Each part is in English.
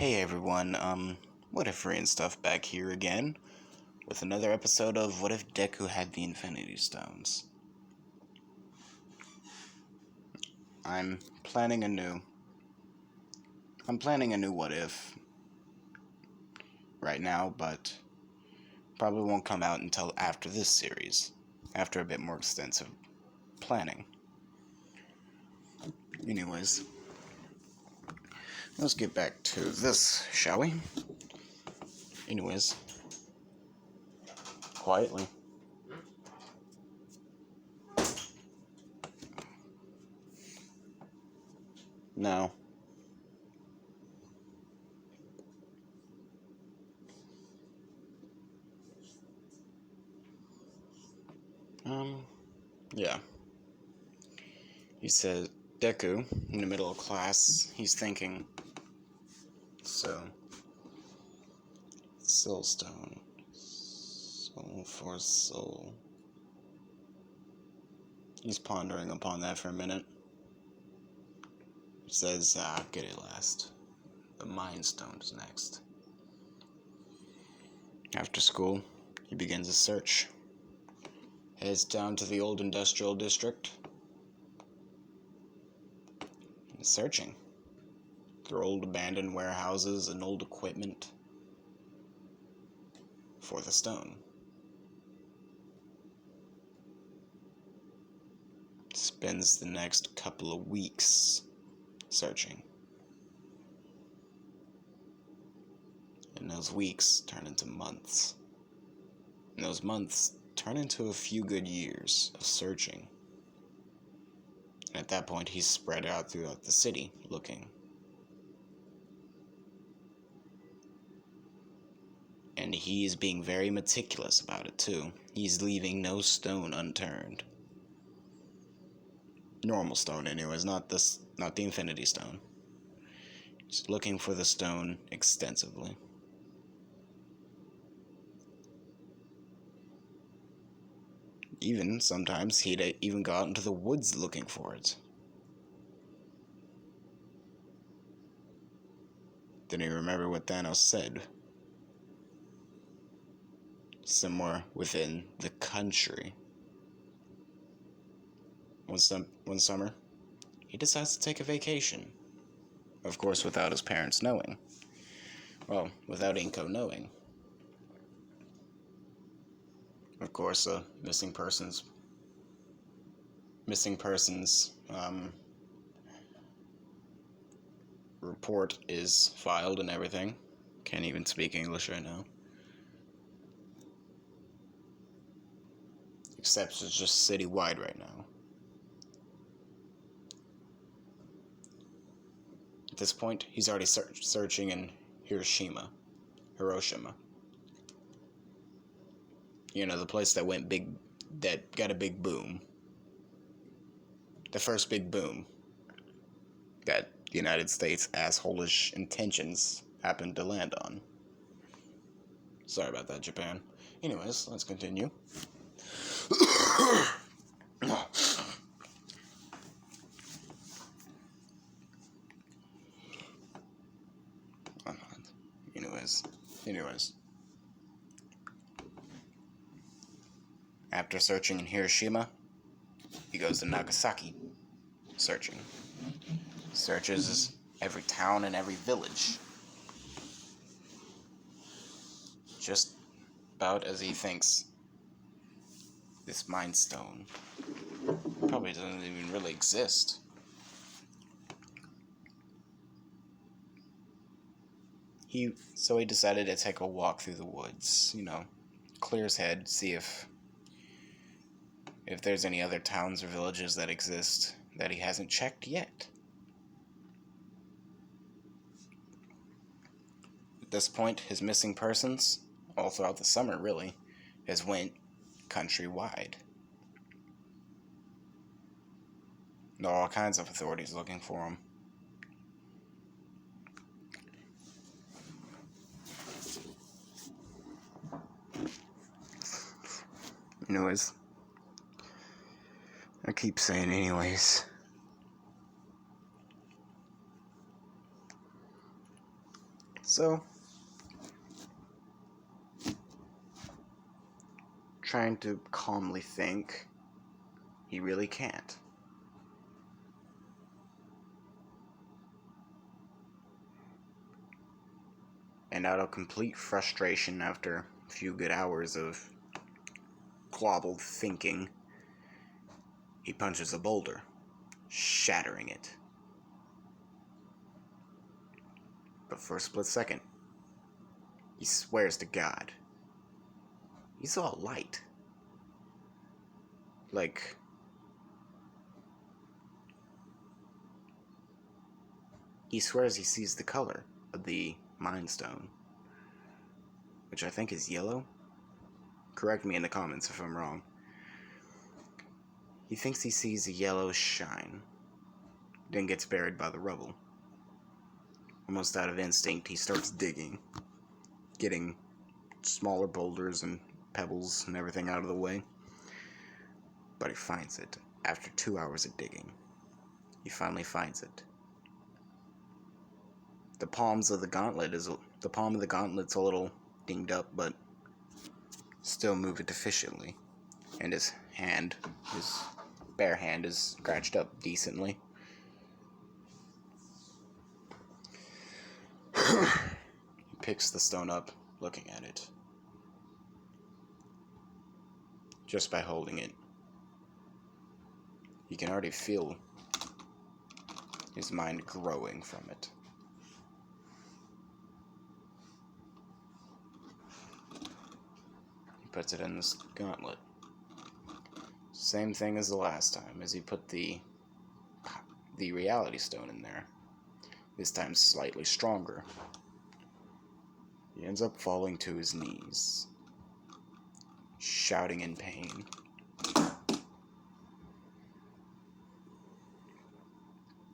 Hey everyone, What If and stuff back here again with another episode of What If Deku Had the Infinity Stones. I'm planning a new What If right now, but probably won't come out until after this series, after a bit more extensive planning. Anyways, let's get back to this, shall we? Anyways, quietly. Now, yeah. He says, Deku, in the middle of class, he's thinking, so, Soulstone, soul for soul. He's pondering upon that for a minute. He says, get it last. The Mind Stone's next. After school, he begins a search. Heads down to the old industrial district. He's searching through old abandoned warehouses and old equipment for the stone. Spends the next couple of weeks searching. And those weeks turn into months. And those months turn into a few good years of searching. And at that point, he's spread out throughout the city looking. And he's being very meticulous about it too. He's leaving no stone unturned. Normal stone anyways, not the Infinity Stone. He's looking for the stone extensively. Even sometimes he'd even go out into the woods looking for it. Then he remembered what Thanos said. Somewhere within the country. One summer, he decides to take a vacation. Of course, without his parents knowing. Well, without Inko knowing. Of course, missing persons report is filed and everything. Can't even speak English right now. Except it's just citywide right now. At this point, he's already searching in Hiroshima. You know, the place that went big, that got a big boom. The first big boom that the United States' asshole-ish intentions happened to land on. Sorry about that, Japan. Anyways, let's continue. Anyways. After searching in Hiroshima, he goes to Nagasaki, searching. Searches every town and every village. Just about as he thinks this Mind Stone probably doesn't even really exist. So he decided to take a walk through the woods, clear his head, see if there's any other towns or villages that exist that he hasn't checked yet. At this point, his missing persons, all throughout the summer really, has went countrywide. There are all kinds of authorities looking for him. Anyways. I keep saying anyways. So, trying to calmly think, he really can't. And out of complete frustration after a few good hours of clobbled thinking, he punches a boulder, shattering it. But for a split second, he swears to God, he saw a light. Like, he swears he sees the color of the Mind Stone, which I think is yellow. Correct me in the comments if I'm wrong. He thinks he sees a yellow shine, then gets buried by the rubble. Almost out of instinct, he starts digging, getting smaller boulders and pebbles and everything out of the way. But he finds it. After 2 hours of digging, he finally finds it. The palm of the gauntlet's a little dinged up, but still moving efficiently. And his bare hand is scratched up decently. He picks the stone up, looking at it. Just by holding it, he can already feel his mind growing from it. He puts it in this gauntlet. Same thing as the last time, as he put the reality stone in there. This time slightly stronger. He ends up falling to his knees, shouting in pain.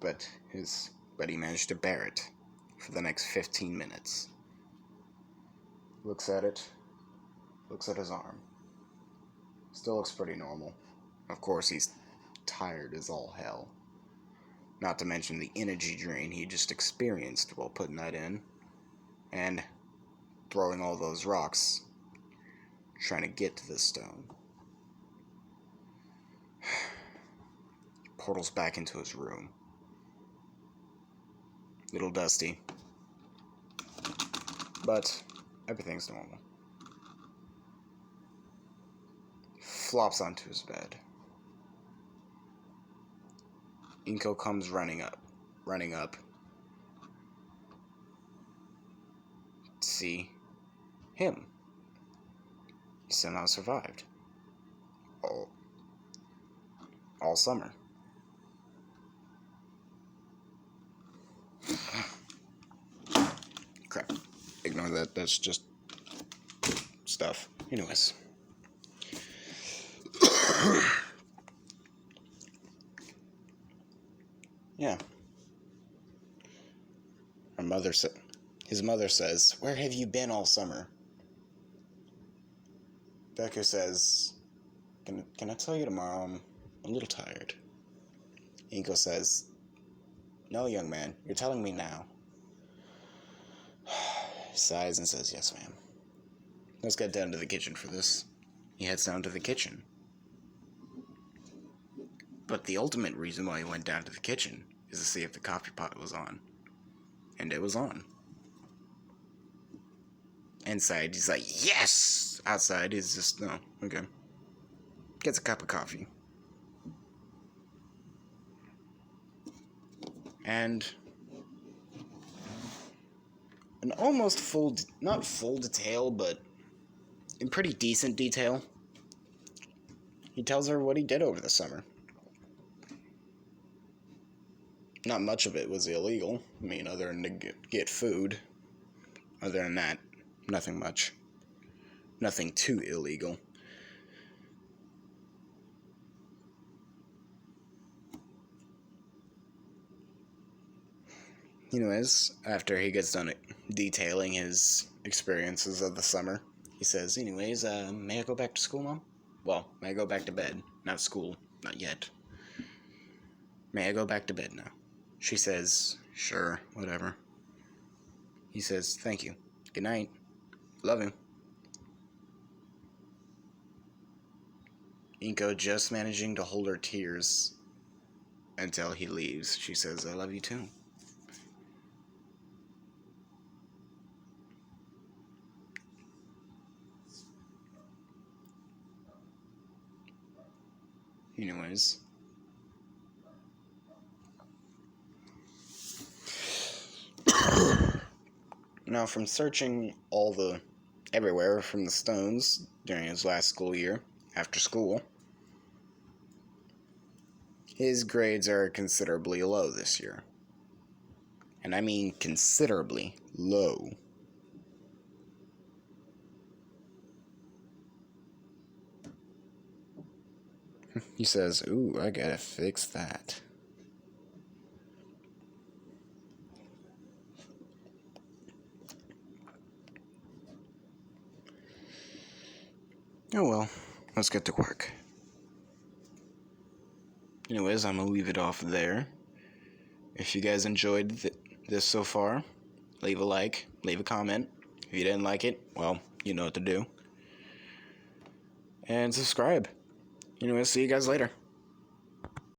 But he managed to bear it for the next 15 minutes. Looks at it, looks at his arm. Still looks pretty normal. Of course, he's tired as all hell. Not to mention the energy drain he just experienced while putting that in, and throwing all those rocks, trying to get to this stone. Portals back into his room. Little dusty, but everything's normal. Flops onto his bed. Inko comes running up to see him. He somehow survived all summer. Crap. Ignore that. That's just stuff. Anyways. Yeah. His mother says, "Where have you been all summer?" Deku says, Can I tell you tomorrow? I'm a little tired. Inko says, "No, young man, you're telling me now." He sighs and says, "Yes, ma'am. Let's get down to the kitchen for this." He heads down to the kitchen. But the ultimate reason why he went down to the kitchen is to see if the coffee pot was on. And it was on. Inside, he's like, "Yes!" Outside, he's just, no, okay. Gets a cup of coffee. And an almost not full detail, but in pretty decent detail, he tells her what he did over the summer. Not much of it was illegal. I mean, other than to get food. Other than that, nothing much. Nothing too illegal. Anyways, after he gets done detailing his experiences of the summer, he says, "Anyways, may I go back to school, Mom? Well, may I go back to bed? Not school. Not yet. May I go back to bed now?" She says, "Sure, whatever." He says, thank you. Good night. Love him. Inko just managing to hold her tears until he leaves. She says, I love you too. Anyways. Now, from searching everywhere from the stones during his last school year, after school, his grades are considerably low this year. And I mean considerably low. He says, ooh, I gotta fix that. Oh well, let's get to work. Anyways, I'm gonna leave it off there. If you guys enjoyed this so far, leave a like, leave a comment. If you didn't like it, well, you know what to do. And subscribe. Anyways, see you guys later.